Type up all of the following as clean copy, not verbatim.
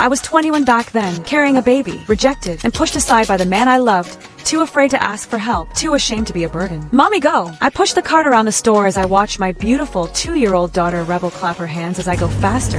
I was 21 back then, carrying a baby, rejected, and pushed aside by the man I loved, too afraid to ask for help, too ashamed to be a burden. Mommy, go! I push the cart around the store as I watch my beautiful 2-year-old daughter Rebel clap her hands as I go faster,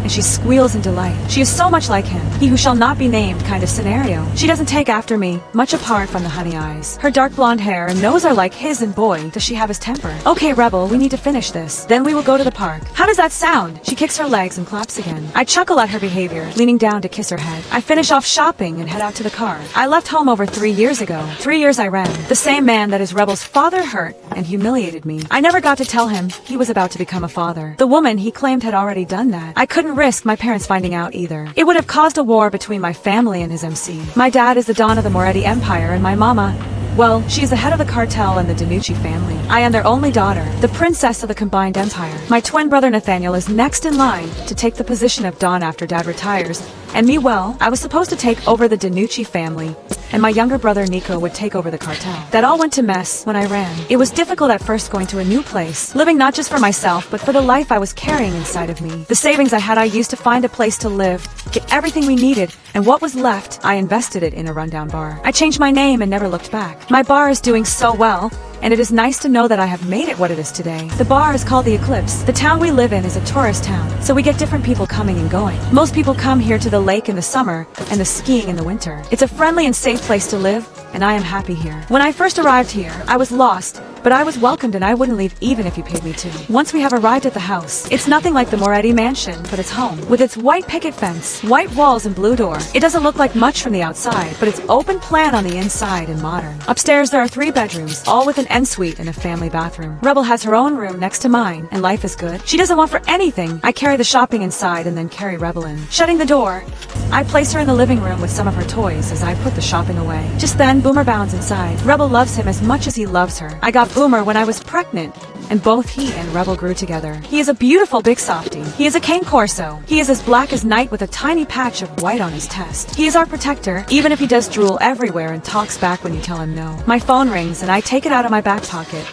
and she squeals in delight. She is so much like him, he who shall not be named kind of scenario. She doesn't take after me, much apart from the honey eyes. Her dark blonde hair and nose are like his, and boy, does she have his temper. Okay, Rebel, we need to finish this. Then we will go to the park. How does that sound? She kicks her legs and claps again. I chuckle at her behavior, leaning down to kiss her head. I finish off shopping and head out to the car. I left home over 3 years ago. 3 years I ran. The same man that is Rebel's father hurt and humiliated me. I never got to tell him he was about to become a father. The woman he claimed had already done that. I couldn't risk my parents finding out either. It would have caused a war between my family and his MC. My dad is the Don of the Moretti Empire, and my mama, well, she's the head of the cartel and the Danucci family. I am their only daughter, the princess of the combined empire. My twin brother Nathaniel is next in line to take the position of Don after Dad retires. And me, well, I was supposed to take over the Danucci family, and my younger brother Nico would take over the cartel. That all went to mess when I ran. It was difficult at first going to a new place, living not just for myself, but for the life I was carrying inside of me. The savings I had I used to find a place to live, get everything we needed, and what was left, I invested it in a rundown bar. I changed my name and never looked back. My bar is doing so well, and it is nice to know that I have made it what it is today. The bar is called the Eclipse. The town we live in is a tourist town, so we get different people coming and going. Most people come here to the lake in the summer and the skiing in the winter. It's a friendly and safe place to live, and I am happy here. When I first arrived here, I was lost, but I was welcomed and I wouldn't leave even if you paid me to. Once we have arrived at the house, it's nothing like the Moretti mansion, but it's home. With its white picket fence, white walls, and blue door. It doesn't look like much from the outside, but it's open plan on the inside and modern. Upstairs there are 3 bedrooms, all with an ensuite and a family bathroom. Rebel has her own room next to mine, and life is good. She doesn't want for anything. I carry the shopping inside and then carry Rebel in. Shutting the door, I place her in the living room with some of her toys as I put the shopping away. Just then, Boomer bounds inside. Rebel loves him as much as he loves her. I got Boomer when I was pregnant, and both he and Rebel grew together. He is a beautiful big softie. He is a cane corso. He is as black as night with a tiny patch of white on his chest. He is our protector, even if he does drool everywhere and talks back when you tell him no. My phone rings and I take it out of my back pocket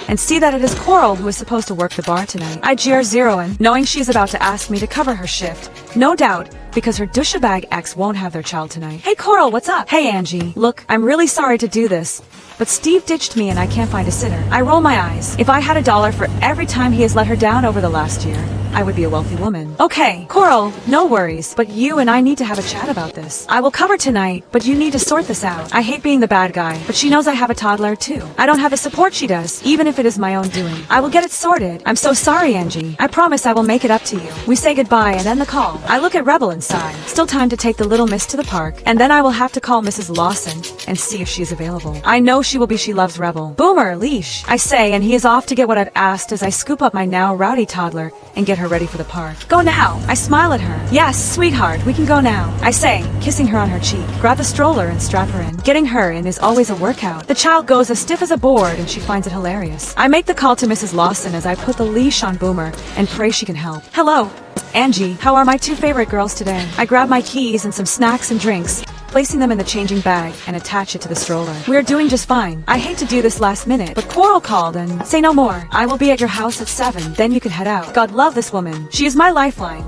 and see that it is Coral who is supposed to work the bar tonight. I GR0 in, knowing she is about to ask me to cover her shift. No doubt, because her douchebag ex won't have their child tonight. Hey Coral, what's up? Hey Angie, look, I'm really sorry to do this, but Steve ditched me and I can't find a sitter. I roll my eyes. If I had $1 for every time he has let her down over the last year, I would be a wealthy woman. Okay, Coral, no worries, but you and I need to have a chat about this. I will cover tonight, but you need to sort this out. I hate being the bad guy, but she knows I have a toddler too. I don't have the support she does, even if it is my own doing. I will get it sorted. I'm so sorry, Angie. I promise I will make it up to you. We say goodbye and end the call. I look at Rebel inside. Still time to take the little miss to the park, and then I will have to call Mrs. Lawson and see if she's available. I know she will be. She loves Rebel. Boomer, leash, I say, and he is off to get what I've asked as I scoop up my now rowdy toddler and get her ready for the park. Go now. I smile at her. Yes, sweetheart, we can go now. I say, kissing her on her cheek. Grab the stroller and strap her in. Getting her in is always a workout. The child goes as stiff as a board and she finds it hilarious. I make the call to Mrs. Lawson as I put the leash on Boomer and pray she can help. Hello, Angie, how are my 2 favorite girls today? I grab my keys and some snacks and drinks, placing them in the changing bag and attach it to the stroller. We are doing just fine. I hate to do this last minute, but Coral called and say no more. I will be at your house at 7, then you can head out. God love this woman. She is my lifeline.